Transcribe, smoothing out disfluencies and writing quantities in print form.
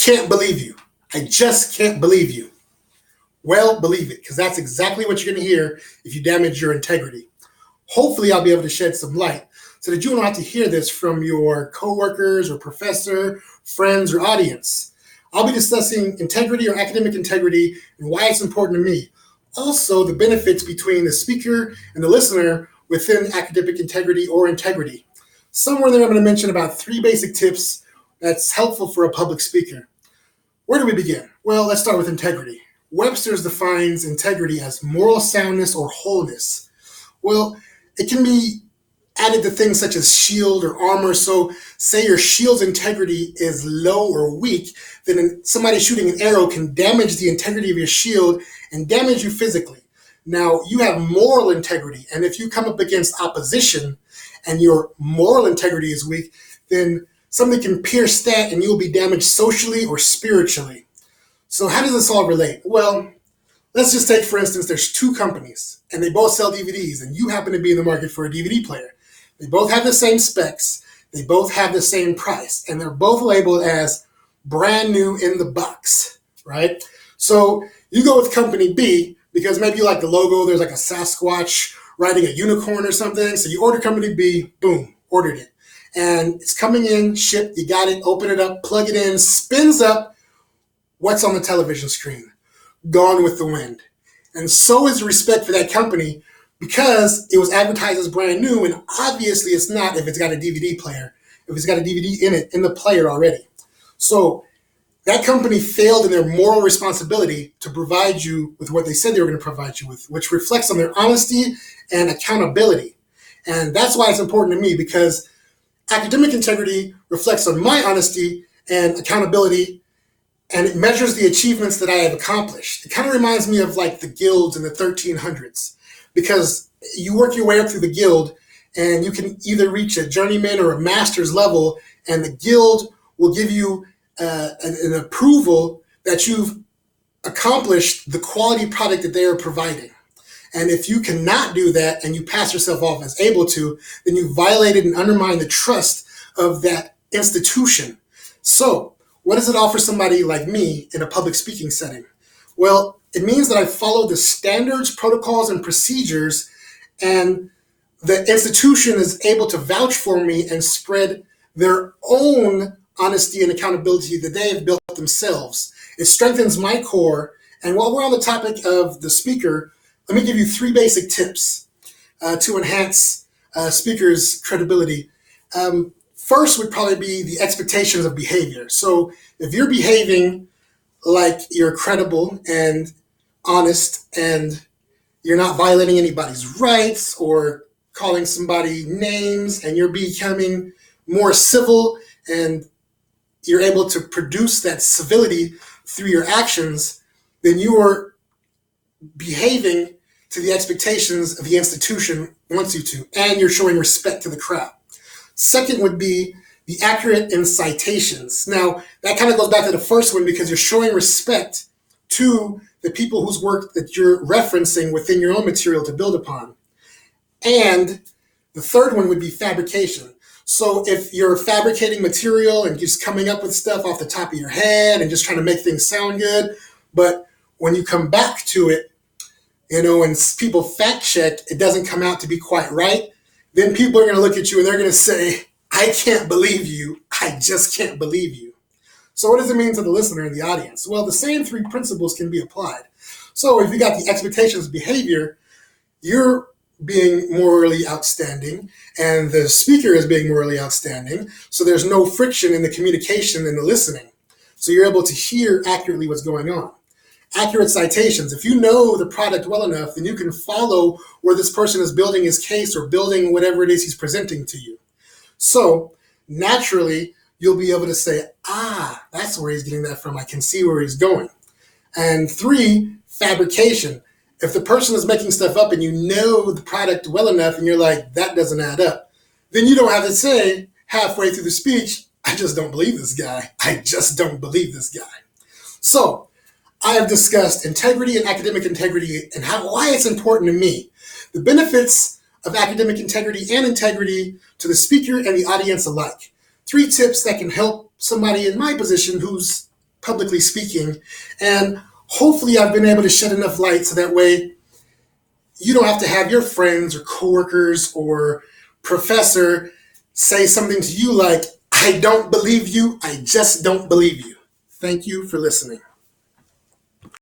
can't believe you. I just can't believe you. Well, believe it, because that's exactly what you're going to hear if you damage your integrity. Hopefully, I'll be able to shed some light so that you don't have to hear this from your coworkers or professor, friends, or audience. I'll be discussing integrity or academic integrity and why it's important to me. Also, the benefits between the speaker and the listener within academic integrity or integrity. Somewhere there, I'm going to mention about 3 basic tips that's helpful for a public speaker. Where do we begin? Well, let's start with integrity. Webster's defines integrity as moral soundness or wholeness. Well, it can be added to things such as shield or armor. So say your shield's integrity is low or weak, then somebody shooting an arrow can damage the integrity of your shield and damage you physically. Now, you have moral integrity, and if you come up against opposition and your moral integrity is weak, then something can pierce that and you'll be damaged socially or spiritually. So how does this all relate? Well, let's just take, for instance, there's 2 companies and they both sell DVDs and you happen to be in the market for a DVD player. They both have the same specs, they both have the same price, and they're both labeled as brand new in the box, right? So you go with company B because maybe you like the logo, there's like a Sasquatch riding a unicorn or something. So you order company B, boom, ordered it. And it's coming in, shipped, you got it, open it up, plug it in, spins up. What's on the television screen? Gone with the Wind. And so is the respect for that company because it was advertised as brand new, and obviously it's not if it's got a DVD player, if it's got a DVD in it, in the player already. So that company failed in their moral responsibility to provide you with what they said they were going to provide you with, which reflects on their honesty and accountability. And that's why it's important to me, because academic integrity reflects on my honesty and accountability, and it measures the achievements that I have accomplished. It kind of reminds me of like the guilds in the 1300s, because you work your way up through the guild and you can either reach a journeyman or a master's level, and the guild will give you an approval that you've accomplished the quality product that they are providing. And if you cannot do that and you pass yourself off as able to, then you violated and undermined the trust of that institution. So what does it offer somebody like me in a public speaking setting? Well, it means that I follow the standards, protocols, and procedures, and the institution is able to vouch for me and spread their own honesty and accountability that they have built themselves. It strengthens my core. And while we're on the topic of the speaker, let me give you 3 basic tips to enhance speakers' credibility. First would probably be the expectations of behavior. So if you're behaving like you're credible and honest and you're not violating anybody's rights or calling somebody names, and you're becoming more civil and you're able to produce that civility through your actions, then you are behaving to the expectations of the institution wants you to, and you're showing respect to the crowd. Second would be the accurate in citations. Now, that kind of goes back to the first one because you're showing respect to the people whose work that you're referencing within your own material to build upon. And the third one would be fabrication. So if you're fabricating material and just coming up with stuff off the top of your head and just trying to make things sound good, but when you come back to it, and people fact check, it doesn't come out to be quite right, then people are going to look at you and they're going to say, I can't believe you. I just can't believe you. So what does it mean to the listener and the audience? Well, the same 3 principles can be applied. So if you got the expectations of behavior, you're being morally outstanding and the speaker is being morally outstanding. So there's no friction in the communication and the listening. So you're able to hear accurately what's going on. Accurate citations. If you know the product well enough, then you can follow where this person is building his case or building whatever it is he's presenting to you. So naturally, you'll be able to say, that's where he's getting that from. I can see where he's going. And 3, fabrication. If the person is making stuff up and you know the product well enough and you're like, that doesn't add up, then you don't have to say halfway through the speech, I just don't believe this guy. I just don't believe this guy. So I have discussed integrity and academic integrity and why it's important to me. The benefits of academic integrity and integrity to the speaker and the audience alike. 3 tips that can help somebody in my position who's publicly speaking. And hopefully I've been able to shed enough light so that way you don't have to have your friends or coworkers or professor say something to you like, I don't believe you, I just don't believe you. Thank you for listening.